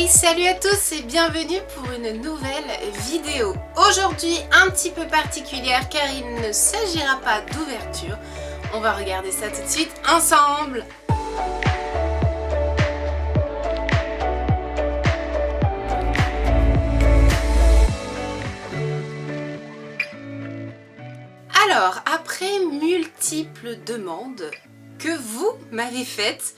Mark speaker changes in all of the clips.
Speaker 1: Hey, salut à tous et bienvenue pour une nouvelle vidéo. Aujourd'hui un petit peu particulière car il ne s'agira pas d'ouverture. On va regarder ça tout de suite ensemble. Alors, après multiples demandes que vous m'avez faites,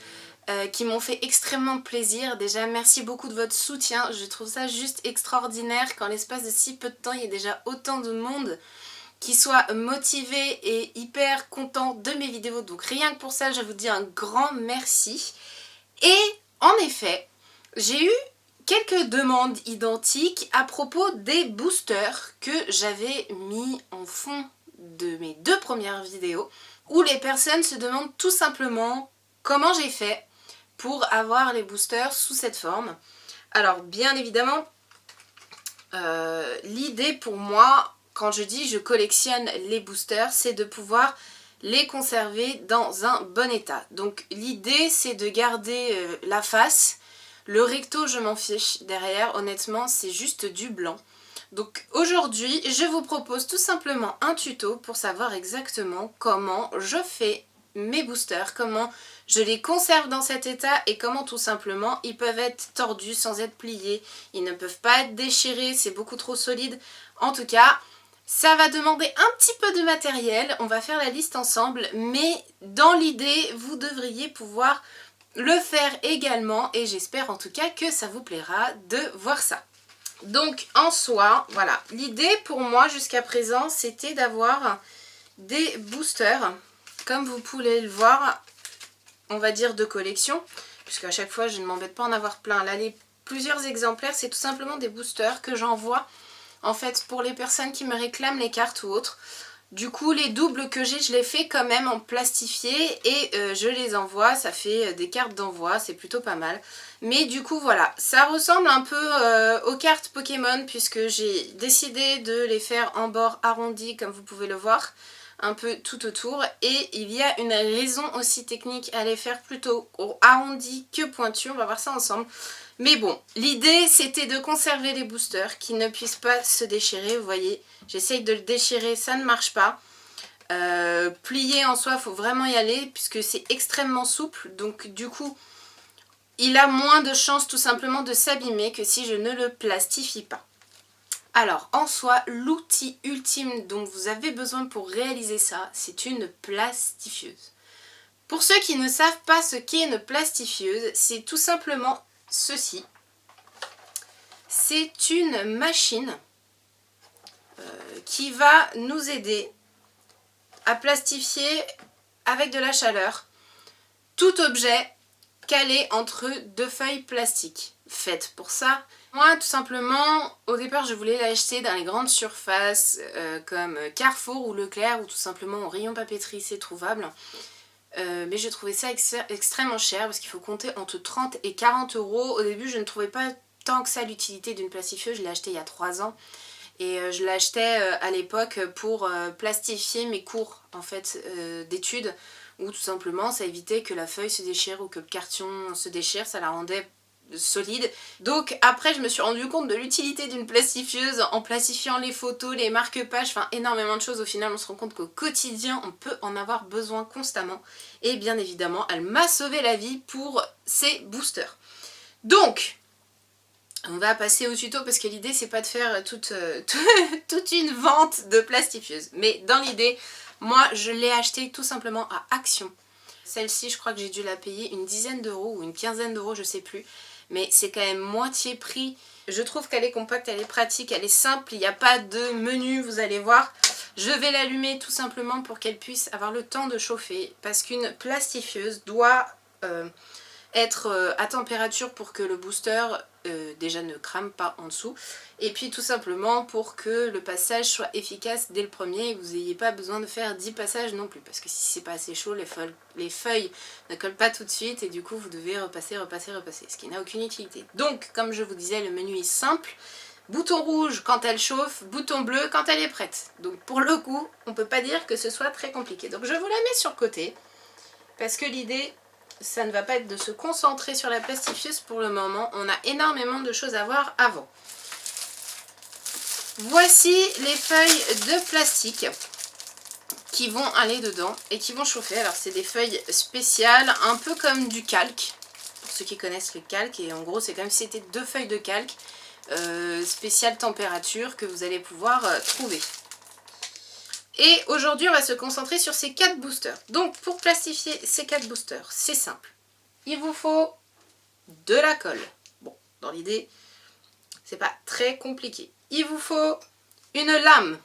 Speaker 1: qui m'ont fait extrêmement plaisir. Déjà, merci beaucoup de votre soutien. Je trouve ça juste extraordinaire qu'en l'espace de si peu de temps, il y ait déjà autant de monde qui soit motivé et hyper content de mes vidéos. Donc rien que pour ça, je vous dis un grand merci. Et en effet, j'ai eu quelques demandes identiques à propos des boosters que j'avais mis en fond de mes deux premières vidéos, où les personnes se demandent tout simplement comment j'ai fait pour avoir les boosters sous cette forme. Alors bien évidemment, l'idée pour moi, quand je dis je collectionne les boosters, c'est de pouvoir les conserver dans un bon état. Donc l'idée c'est de garder la face, le recto je m'en fiche, derrière honnêtement c'est juste du blanc. Donc aujourd'hui je vous propose tout simplement un tuto pour savoir exactement comment je fais mes boosters, comment je les conserve dans cet état et comment tout simplement ils peuvent être tordus sans être pliés, ils ne peuvent pas être déchirés, c'est beaucoup trop solide. En tout cas, ça va demander un petit peu de matériel, on va faire la liste ensemble, mais dans l'idée, vous devriez pouvoir le faire également et j'espère en tout cas que ça vous plaira de voir ça. Donc en soi, voilà, l'idée pour moi jusqu'à présent, c'était d'avoir des boosters, comme vous pouvez le voir, on va dire de collection, puisque à chaque fois je ne m'embête pas à en avoir plein. Là les plusieurs exemplaires c'est tout simplement des boosters que j'envoie en fait pour les personnes qui me réclament les cartes ou autres. Du coup les doubles que j'ai je les fais quand même en plastifié et je les envoie, ça fait des cartes d'envoi, c'est plutôt pas mal. Mais du coup voilà, ça ressemble un peu aux cartes Pokémon puisque j'ai décidé de les faire en bord arrondi comme vous pouvez le voir, un peu tout autour, et il y a une raison aussi technique à les faire plutôt arrondi que pointu, on va voir ça ensemble. Mais bon, l'idée c'était de conserver les boosters, qui ne puissent pas se déchirer, vous voyez, j'essaye de le déchirer, ça ne marche pas. Plier en soi, il faut vraiment y aller, puisque c'est extrêmement souple, donc du coup, il a moins de chances tout simplement de s'abîmer que si je ne le plastifie pas. Alors, en soi, l'outil ultime dont vous avez besoin pour réaliser ça, c'est une plastifieuse. Pour ceux qui ne savent pas ce qu'est une plastifieuse, c'est tout simplement ceci. C'est une machine qui va nous aider à plastifier avec de la chaleur tout objet calé entre deux feuilles plastiques. Faites pour ça. Moi tout simplement au départ je voulais l'acheter dans les grandes surfaces comme Carrefour ou Leclerc ou tout simplement au rayon papeterie, c'est trouvable. Mais je trouvais ça extrêmement cher parce qu'il faut compter entre 30 et 40 euros. Au début je ne trouvais pas tant que ça l'utilité d'une plastifieuse, je l'ai acheté il y a 3 ans. Et je l'achetais à l'époque pour plastifier mes cours en fait d'études, où tout simplement ça évitait que la feuille se déchire ou que le carton se déchire, ça la rendait solide. Donc après je me suis rendu compte de l'utilité d'une plastifieuse en plastifiant les photos, les marque-pages, enfin énormément de choses. Au final on se rend compte qu'au quotidien on peut en avoir besoin constamment. Et bien évidemment elle m'a sauvé la vie pour ces boosters. Donc on va passer au tuto parce que l'idée c'est pas de faire toute une vente de plastifieuses. Mais dans l'idée, moi je l'ai acheté tout simplement à Action. Celle-ci je crois que j'ai dû la payer une dizaine d'euros ou une quinzaine d'euros, je sais plus. Mais c'est quand même moitié prix. Je trouve qu'elle est compacte, elle est pratique, elle est simple, il n'y a pas de menu, vous allez voir. Je vais l'allumer tout simplement pour qu'elle puisse avoir le temps de chauffer. Parce qu'une plastifieuse doit être à température pour que le booster déjà ne crame pas en dessous, et puis tout simplement pour que le passage soit efficace dès le premier et que vous n'ayez pas besoin de faire 10 passages non plus, parce que si c'est pas assez chaud les feuilles ne collent pas tout de suite et du coup vous devez repasser, ce qui n'a aucune utilité. Donc comme je vous disais, le menu est simple, bouton rouge quand elle chauffe, bouton bleu quand elle est prête. Donc pour le coup on peut pas dire que ce soit très compliqué. Donc je vous la mets sur le côté parce que l'idée ça ne va pas être de se concentrer sur la plastifieuse pour le moment. On a énormément de choses à voir avant. Voici les feuilles de plastique qui vont aller dedans et qui vont chauffer. Alors c'est des feuilles spéciales, un peu comme du calque, pour ceux qui connaissent le calque. Et en gros c'est comme si c'était 2 feuilles de calque spéciale température que vous allez pouvoir trouver. Et aujourd'hui on va se concentrer sur ces 4 boosters. Donc pour plastifier ces 4 boosters, c'est simple. Il vous faut de la colle. Bon, dans l'idée, c'est pas très compliqué. Il vous faut une lame.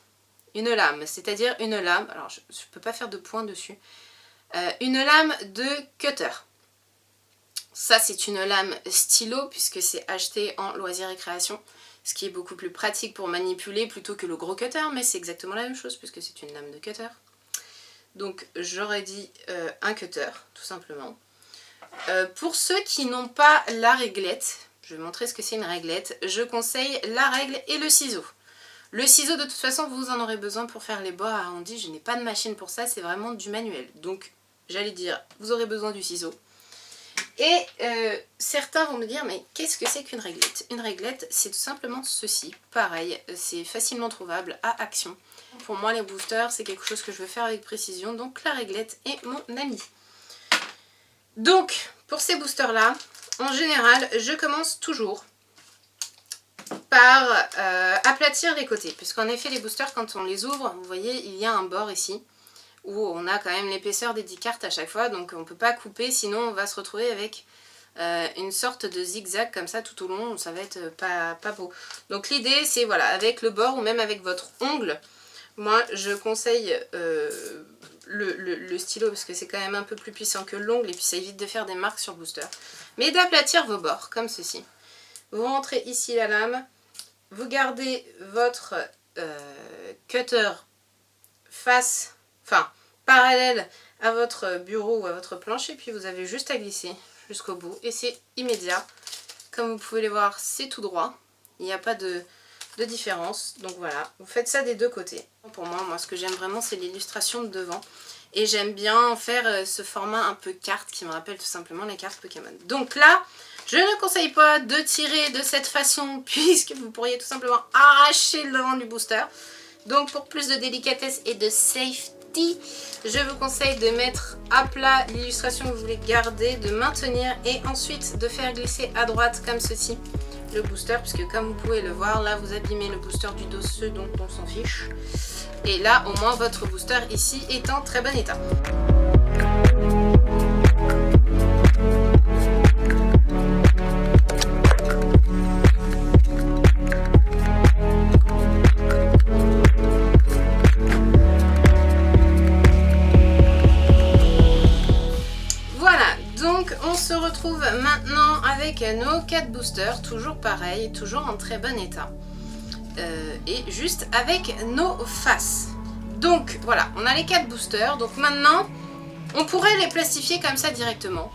Speaker 1: Une lame, c'est-à-dire une lame, alors je ne peux pas faire de point dessus, une lame de cutter. Ça c'est une lame stylo puisque c'est acheté en loisirs et création, ce qui est beaucoup plus pratique pour manipuler plutôt que le gros cutter, mais c'est exactement la même chose puisque c'est une lame de cutter. Donc j'aurais dit un cutter, tout simplement. Pour ceux qui n'ont pas la réglette, je vais montrer ce que c'est une réglette, je conseille la règle et le ciseau. Le ciseau, de toute façon, vous en aurez besoin pour faire les bords arrondis. Je n'ai pas de machine pour ça, c'est vraiment du manuel. Donc, j'allais dire, vous aurez besoin du ciseau. Et certains vont me dire, mais qu'est-ce que c'est qu'une réglette? Une réglette, c'est tout simplement ceci. Pareil, c'est facilement trouvable à Action. Pour moi, les boosters, c'est quelque chose que je veux faire avec précision. Donc, la réglette est mon amie. Donc, pour ces boosters-là, en général, je commence toujours par aplatir les côtés, puisqu'en effet les boosters quand on les ouvre, vous voyez il y a un bord ici où on a quand même l'épaisseur des 10 cartes à chaque fois, donc on ne peut pas couper, sinon on va se retrouver avec une sorte de zigzag comme ça tout au long, ça va être pas beau. Donc l'idée c'est voilà, avec le bord ou même avec votre ongle, moi je conseille le stylo parce que c'est quand même un peu plus puissant que l'ongle et puis ça évite de faire des marques sur booster, mais d'aplatir vos bords comme ceci. Vous rentrez ici la lame, vous gardez votre cutter parallèle à votre bureau ou à votre planche et puis vous avez juste à glisser jusqu'au bout et c'est immédiat. Comme vous pouvez le voir, c'est tout droit, il n'y a pas de différence. Donc voilà, vous faites ça des deux côtés. Pour moi ce que j'aime vraiment c'est l'illustration de devant et j'aime bien faire ce format un peu carte qui me rappelle tout simplement les cartes Pokémon. Donc là, je ne conseille pas de tirer de cette façon puisque vous pourriez tout simplement arracher le devant du booster. Donc pour plus de délicatesse et de safety, je vous conseille de mettre à plat l'illustration que vous voulez garder, de maintenir et ensuite de faire glisser à droite comme ceci le booster, puisque comme vous pouvez le voir, là vous abîmez le booster du dos, ce dont on s'en fiche. Et là au moins votre booster ici est en très bon état. On se retrouve maintenant avec nos 4 boosters, toujours pareil, toujours en très bon état. Et juste avec nos faces. Donc voilà, on a les 4 boosters. Donc maintenant, on pourrait les plastifier comme ça directement.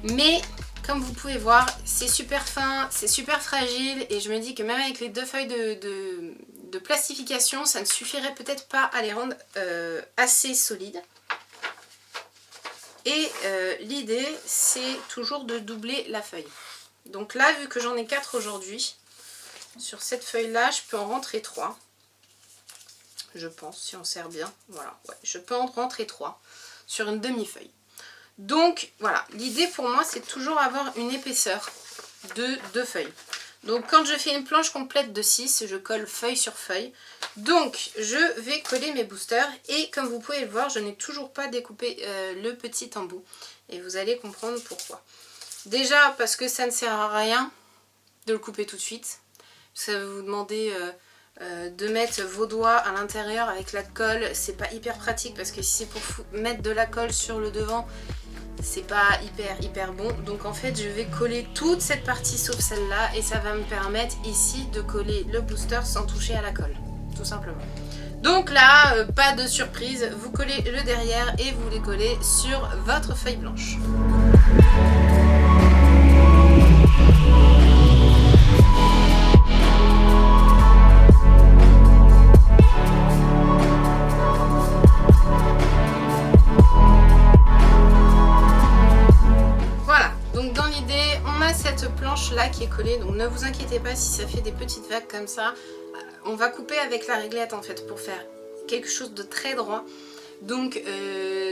Speaker 1: Mais comme vous pouvez voir, c'est super fin, c'est super fragile. Et je me dis que même avec les 2 feuilles de plastification, ça ne suffirait peut-être pas à les rendre assez solides. Et l'idée, c'est toujours de doubler la feuille. Donc là, vu que j'en ai 4 aujourd'hui, sur cette feuille-là, je peux en rentrer 3. Je pense, si on serre bien. Voilà, ouais, je peux en rentrer 3 sur une demi-feuille. Donc voilà, l'idée pour moi, c'est toujours avoir une épaisseur de 2 feuilles. Donc quand je fais une planche complète de 6, je colle feuille sur feuille. Donc je vais coller mes boosters et comme vous pouvez le voir, je n'ai toujours pas découpé le petit embout. Et vous allez comprendre pourquoi. Déjà parce que ça ne sert à rien de le couper tout de suite. Ça va vous demander de mettre vos doigts à l'intérieur avec la colle. C'est pas hyper pratique parce que si c'est pour mettre de la colle sur le devant, c'est pas hyper bon. Donc en fait je vais coller toute cette partie sauf celle-là et ça va me permettre ici de coller le booster sans toucher à la colle, tout simplement. Donc là, pas de surprise, vous collez le derrière et vous les collez sur votre feuille blanche. manche là qui est collée, donc ne vous inquiétez pas si ça fait des petites vagues comme ça. On va couper avec la réglette en fait pour faire quelque chose de très droit. Donc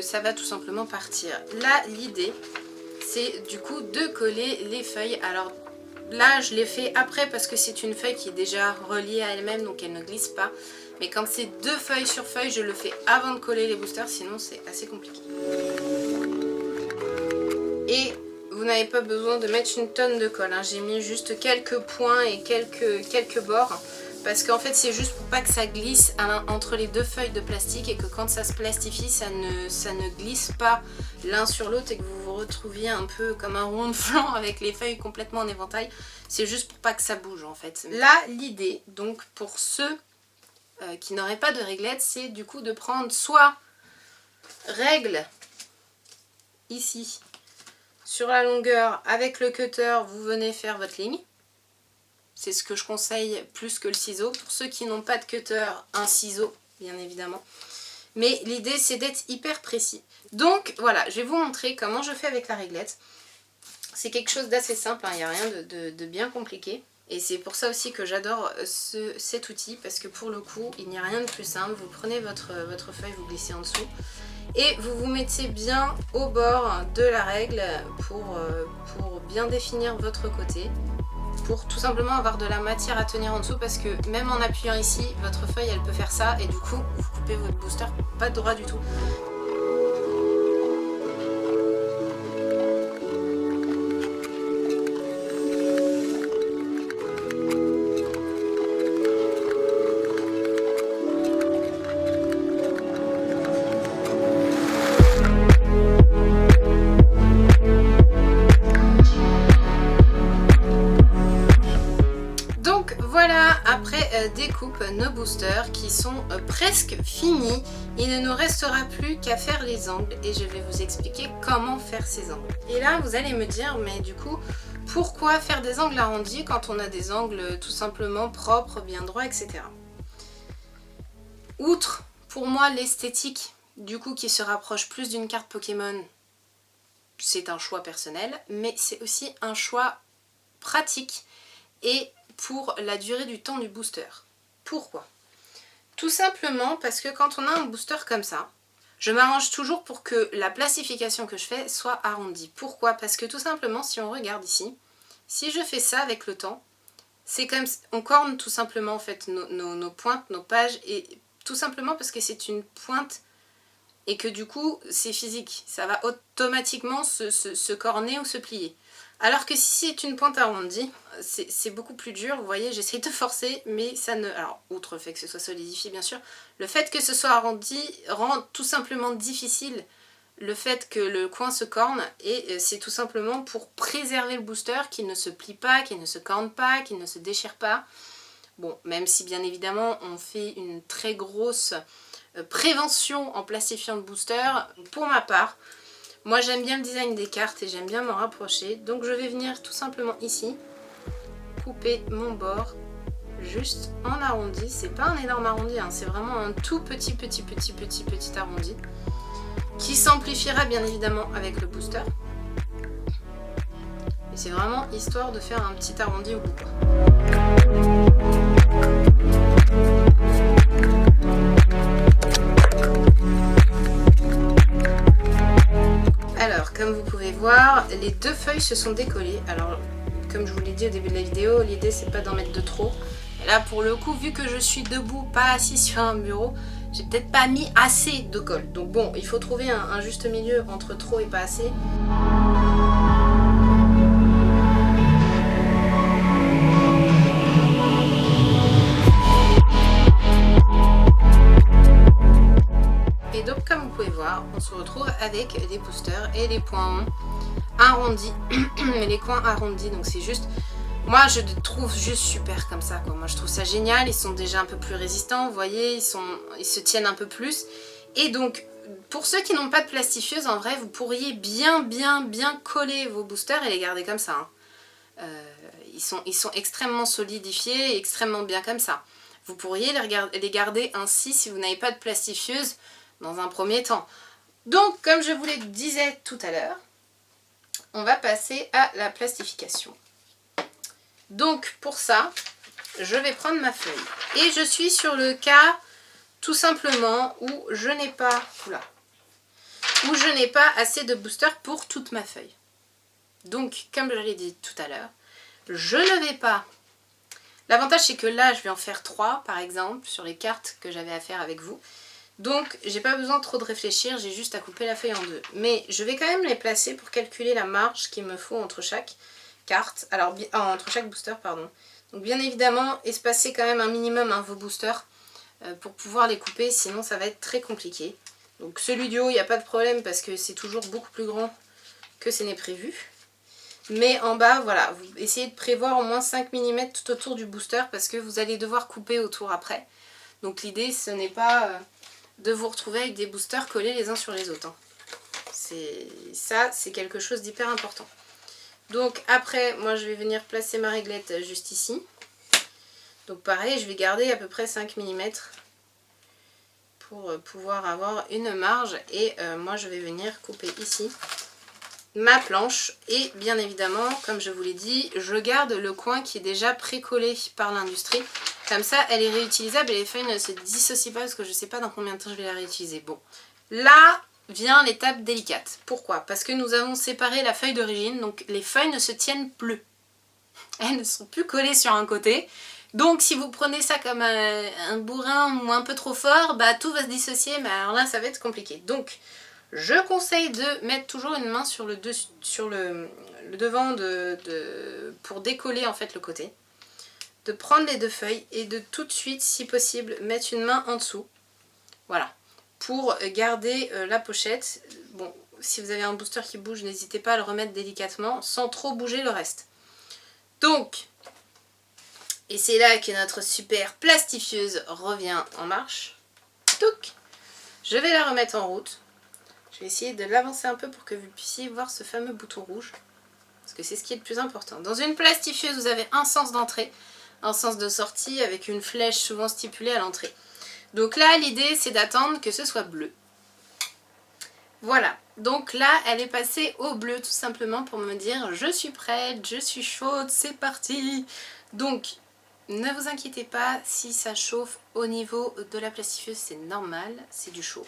Speaker 1: ça va tout simplement partir. Là l'idée c'est du coup de coller les feuilles. Alors là je l'ai fait après parce que c'est une feuille qui est déjà reliée à elle-même, donc elle ne glisse pas. Mais quand c'est 2 feuilles sur feuille, je le fais avant de coller les boosters, sinon c'est assez compliqué. Et vous n'avez pas besoin de mettre une tonne de colle, hein. J'ai mis juste quelques points et quelques bords. Parce qu'en fait c'est juste pour pas que ça glisse entre les 2 feuilles de plastique et que quand ça se plastifie ça ne glisse pas l'un sur l'autre et que vous vous retrouviez un peu comme un rond de flanc avec les feuilles complètement en éventail. C'est juste pour pas que ça bouge en fait. Là l'idée donc pour ceux qui n'auraient pas de réglette, c'est du coup de prendre soit règle ici sur la longueur avec le cutter, vous venez faire votre ligne. C'est ce que je conseille plus que le ciseau. Pour ceux qui n'ont pas de cutter, un ciseau, bien évidemment. Mais l'idée, c'est d'être hyper précis. Donc, voilà, je vais vous montrer comment je fais avec la réglette. C'est quelque chose d'assez simple, hein, il n'y a rien de bien compliqué. Et c'est pour ça aussi que j'adore cet outil, parce que pour le coup, il n'y a rien de plus simple. Vous prenez votre feuille, vous glissez en dessous. Et vous vous mettez bien au bord de la règle pour bien définir votre côté. Pour tout simplement avoir de la matière à tenir en dessous, parce que même en appuyant ici, votre feuille elle peut faire ça et du coup vous coupez votre booster pas droit du tout. Découpe nos boosters qui sont presque finis. Il ne nous restera plus qu'à faire les angles et je vais vous expliquer comment faire ces angles. Et là vous allez me dire, mais du coup pourquoi faire des angles arrondis quand on a des angles tout simplement propres, bien droits, etc. Outre pour moi l'esthétique du coup qui se rapproche plus d'une carte Pokémon, c'est un choix personnel, mais c'est aussi un choix pratique et pour la durée du temps du booster. Pourquoi? Tout simplement parce que quand on a un booster comme ça, je m'arrange toujours pour que la plastification que je fais soit arrondie. Pourquoi? Parce que tout simplement, si on regarde ici, si je fais ça avec le temps, c'est comme on corne tout simplement en fait nos pointes, nos pages, et tout simplement parce que c'est une pointe et que du coup c'est physique, ça va automatiquement se corner ou se plier. Alors que si c'est une pointe arrondie, c'est beaucoup plus dur. Vous voyez, j'essaye de forcer, mais ça ne... Alors, outre le fait que ce soit solidifié, bien sûr, le fait que ce soit arrondi rend tout simplement difficile le fait que le coin se corne. Et c'est tout simplement pour préserver le booster, qu'il ne se plie pas, qu'il ne se corne pas, qu'il ne se déchire pas. Bon, même si bien évidemment, on fait une très grosse prévention en plastifiant le booster, pour ma part... Moi j'aime bien le design des cartes et j'aime bien m'en rapprocher. Donc je vais venir tout simplement ici, couper mon bord juste en arrondi. C'est pas un énorme arrondi, hein, c'est vraiment un tout petit arrondi. Qui s'amplifiera bien évidemment avec le booster. Et c'est vraiment histoire de faire un petit arrondi au bout. Alors, comme vous pouvez voir, les 2 feuilles se sont décollées. Alors, comme je vous l'ai dit au début de la vidéo, l'idée c'est pas d'en mettre de trop. Et là, pour le coup, vu que je suis debout, pas assis sur un bureau, j'ai peut-être pas mis assez de colle. Donc bon, il faut trouver un juste milieu entre trop et pas assez. Et donc comme vous pouvez voir, on se retrouve avec des boosters et des points arrondis. Les coins arrondis, donc c'est juste... Moi je trouve juste super comme ça, quoi. Moi je trouve ça génial, ils sont déjà un peu plus résistants, vous voyez, ils se tiennent un peu plus. Et donc pour ceux qui n'ont pas de plastifieuse, en vrai vous pourriez bien coller vos boosters et les garder comme ça, hein. Ils sont extrêmement solidifiés et extrêmement bien comme ça. Vous pourriez les garder ainsi si vous n'avez pas de plastifieuse dans un premier temps. Donc comme je vous le disais tout à l'heure, on va passer à la plastification. Donc pour ça, je vais prendre ma feuille. Et je suis sur le cas tout simplement où je n'ai pas, assez de booster pour toute ma feuille. Donc comme je l'ai dit tout à l'heure, je ne vais pas... L'avantage c'est que là je vais en faire 3 par exemple sur les cartes que j'avais à faire avec vous. Donc j'ai pas besoin trop de réfléchir, j'ai juste à couper la feuille en deux. Mais je vais quand même les placer pour calculer la marge qu'il me faut entre chaque carte, alors entre chaque booster pardon. Donc bien évidemment espacez quand même un minimum vos boosters pour pouvoir les couper, sinon ça va être très compliqué. Donc celui du haut il n'y a pas de problème parce que c'est toujours beaucoup plus grand que ce n'est prévu. Mais en bas, voilà, vous essayez de prévoir au moins 5 mm tout autour du booster parce que vous allez devoir couper autour après. Donc l'idée, ce n'est pas de vous retrouver avec des boosters collés les uns sur les autres. Ça, c'est quelque chose d'hyper important. Donc après, moi je vais venir placer ma réglette juste ici. Donc pareil, je vais garder à peu près 5 mm pour pouvoir avoir une marge. Et moi je vais venir couper ici ma planche et bien évidemment comme je vous l'ai dit je garde le coin qui est déjà pré-collé par l'industrie, comme ça elle est réutilisable et les feuilles ne se dissocient pas parce que je ne sais pas dans combien de temps je vais la réutiliser. Bon, là vient l'étape délicate. Pourquoi? Parce que nous avons séparé la feuille d'origine, donc les feuilles ne se tiennent plus, elles ne sont plus collées sur un côté. Donc si vous prenez ça comme un bourrin ou un peu trop fort, bah tout va se dissocier, mais alors là ça va être compliqué. Donc je conseille de mettre toujours une main sur le devant pour décoller en fait le côté. De prendre les deux feuilles et de tout de suite, si possible, mettre une main en dessous. Voilà. Pour garder la pochette. Bon, si vous avez un booster qui bouge, n'hésitez pas à le remettre délicatement sans trop bouger le reste. Donc, et c'est là que notre super plastifieuse revient en marche. Touc! Je vais la remettre en route. Je vais essayer de l'avancer un peu pour que vous puissiez voir ce fameux bouton rouge. Parce que c'est ce qui est le plus important. Dans une plastifieuse, vous avez un sens d'entrée, un sens de sortie avec une flèche souvent stipulée à l'entrée. Donc là, l'idée, c'est d'attendre que ce soit bleu. Voilà. Donc là, elle est passée au bleu tout simplement pour me dire je suis prête, je suis chaude, c'est parti. Donc, ne vous inquiétez pas si ça chauffe au niveau de la plastifieuse, c'est normal, c'est du chaud.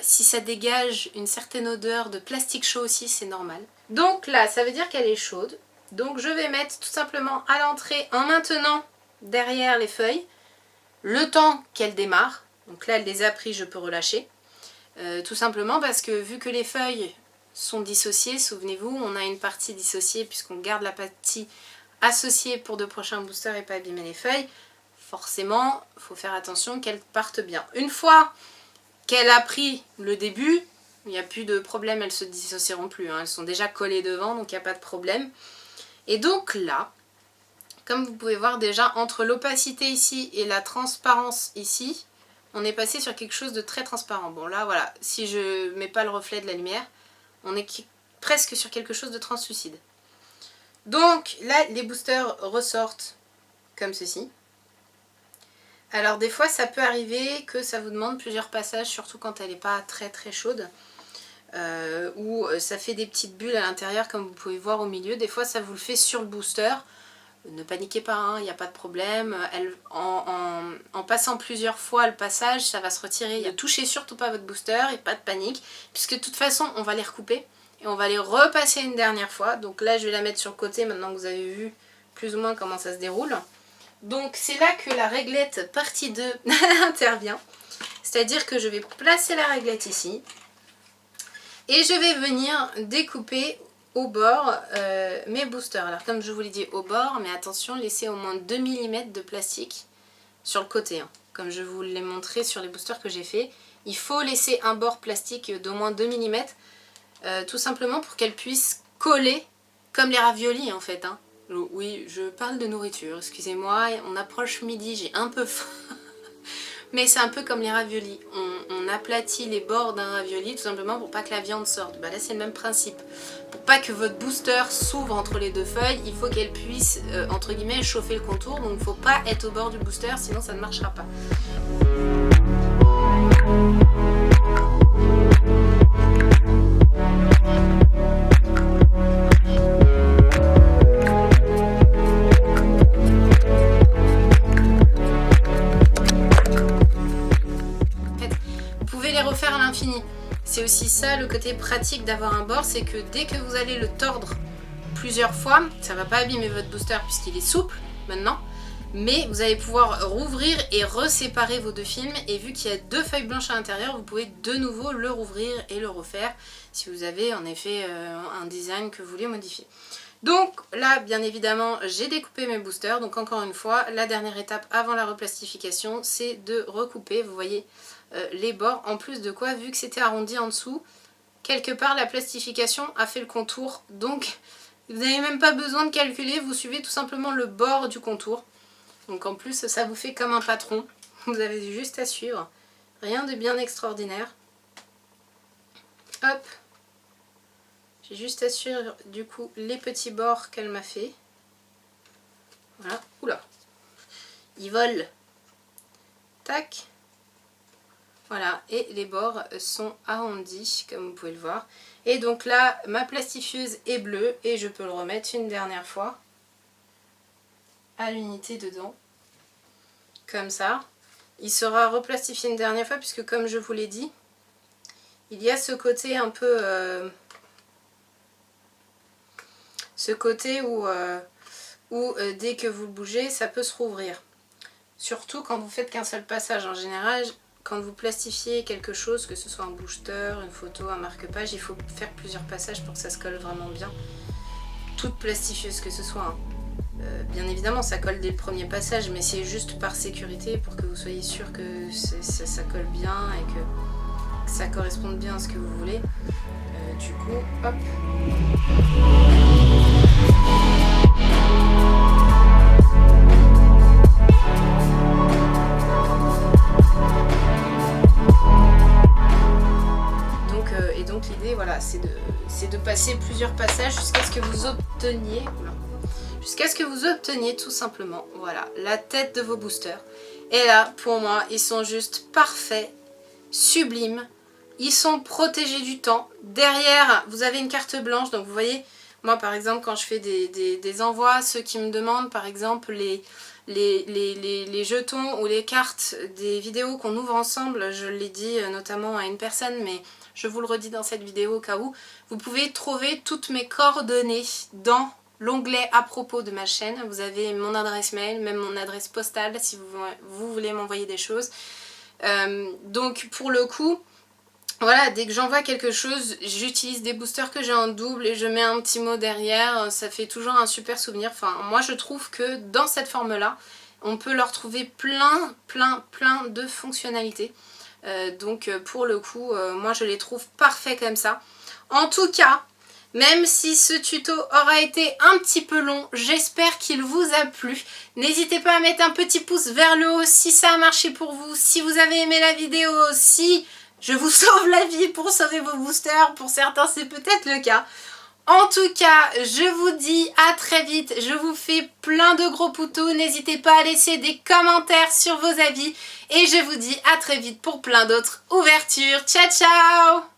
Speaker 1: Si ça dégage une certaine odeur de plastique chaud aussi, c'est normal. Donc là, ça veut dire qu'elle est chaude. Donc je vais mettre tout simplement à l'entrée en maintenant derrière les feuilles le temps qu'elle démarre. Donc là, elle les a pris, je peux relâcher. Tout simplement parce que vu que les feuilles sont dissociées, souvenez-vous, on a une partie dissociée puisqu'on garde la partie associée pour de prochains boosters et pas abîmer les feuilles. Forcément, il faut faire attention qu'elles partent bien. Une fois qu'elle a pris le début, il n'y a plus de problème, elles se dissocieront plus, hein. Elles sont déjà collées devant, donc il n'y a pas de problème. Et donc là, comme vous pouvez voir déjà, entre l'opacité ici et la transparence ici, on est passé sur quelque chose de très transparent. Bon là, voilà, si je ne mets pas le reflet de la lumière, on est presque sur quelque chose de translucide. Donc là, les boosters ressortent comme ceci. Alors des fois ça peut arriver que ça vous demande plusieurs passages, surtout quand elle n'est pas très très chaude, ou ça fait des petites bulles à l'intérieur comme vous pouvez voir au milieu. Des fois ça vous le fait sur le booster. Ne paniquez pas, hein, il n'y a pas de problème. En passant plusieurs fois le passage, ça va se retirer. Ne touchez surtout pas votre booster et pas de panique, puisque de toute façon on va les recouper et on va les repasser une dernière fois. Donc là je vais la mettre sur le côté maintenant que vous avez vu plus ou moins comment ça se déroule. Donc c'est là que la réglette partie 2 intervient. C'est-à-dire que je vais placer la réglette ici. Et je vais venir découper au bord mes boosters. Alors comme je vous l'ai dit au bord, mais attention, laissez au moins 2 mm de plastique sur le côté. Hein. Comme je vous l'ai montré sur les boosters que j'ai fait. Il faut laisser un bord plastique d'au moins 2 mm. Tout simplement pour qu'elle puisse coller comme les raviolis en fait. Hein. Oui, je parle de nourriture, excusez-moi, on approche midi, j'ai un peu faim. Mais c'est un peu comme les raviolis, on aplatit les bords d'un ravioli tout simplement pour pas que la viande sorte. Bah là c'est le même principe. Pour pas que votre booster s'ouvre entre les deux feuilles, il faut qu'elle puisse, entre guillemets, chauffer le contour. Donc il ne faut pas être au bord du booster, sinon ça ne marchera pas. l'infini. C'est aussi ça le côté pratique d'avoir un bord, c'est que dès que vous allez le tordre plusieurs fois, ça va pas abîmer votre booster puisqu'il est souple maintenant, mais vous allez pouvoir rouvrir et reséparer vos deux films, et vu qu'il y a deux feuilles blanches à l'intérieur, vous pouvez de nouveau le rouvrir et le refaire si vous avez en effet un design que vous voulez modifier. Donc là, bien évidemment, j'ai découpé mes boosters. Donc encore une fois, la dernière étape avant la replastification, c'est de recouper. Vous voyez les bords, en plus de quoi, vu que c'était arrondi en dessous, quelque part la plastification a fait le contour. Donc vous n'avez même pas besoin de calculer, vous suivez tout simplement le bord du contour. Donc en plus, ça vous fait comme un patron. Vous avez juste à suivre. Rien de bien extraordinaire. Hop. J'ai juste à suivre du coup les petits bords qu'elle m'a fait. Voilà. Oula. Ils volent. Tac. Voilà. Et les bords sont arrondis comme vous pouvez le voir. Et donc là, ma plastifieuse est bleue et je peux le remettre une dernière fois à l'unité dedans. Comme ça. Il sera replastifié une dernière fois puisque comme je vous l'ai dit, il y a ce côté un peu... ce côté où dès que vous le bougez, ça peut se rouvrir. Surtout quand vous faites qu'un seul passage. En général, quand vous plastifiez quelque chose, que ce soit un booster, une photo, un marque-page, il faut faire plusieurs passages pour que ça se colle vraiment bien. Toute plastifieuse que ce soit. Hein. Bien évidemment, ça colle dès le premier passage, mais c'est juste par sécurité pour que vous soyez sûr que ça colle bien et que ça corresponde bien à ce que vous voulez. Du coup, hop. Donc l'idée, voilà, c'est de passer plusieurs passages jusqu'à ce que vous obteniez tout simplement, voilà, la tête de vos boosters. Et là, pour moi, ils sont juste parfaits, sublimes. Ils sont protégés du temps. Derrière, vous avez une carte blanche. Donc vous voyez, moi par exemple, quand je fais des envois, ceux qui me demandent par exemple les jetons ou les cartes des vidéos qu'on ouvre ensemble, je l'ai dit notamment à une personne, mais je vous le redis dans cette vidéo au cas où, vous pouvez trouver toutes mes coordonnées dans l'onglet à propos de ma chaîne. Vous avez mon adresse mail, même mon adresse postale si vous voulez m'envoyer des choses. Donc pour le coup, voilà, dès que j'envoie quelque chose, j'utilise des boosters que j'ai en double et je mets un petit mot derrière, ça fait toujours un super souvenir. Enfin, moi je trouve que dans cette forme-là, on peut leur trouver plein de fonctionnalités. Donc pour le coup, moi je les trouve parfaits comme ça. En tout cas, même si ce tuto aura été un petit peu long, j'espère qu'il vous a plu. N'hésitez pas à mettre un petit pouce vers le haut si ça a marché pour vous, si vous avez aimé la vidéo, si je vous sauve la vie pour sauver vos boosters. Pour certains, c'est peut-être le cas. En tout cas, je vous dis à très vite. Je vous fais plein de gros poutous. N'hésitez pas à laisser des commentaires sur vos avis. Et je vous dis à très vite pour plein d'autres ouvertures. Ciao, ciao!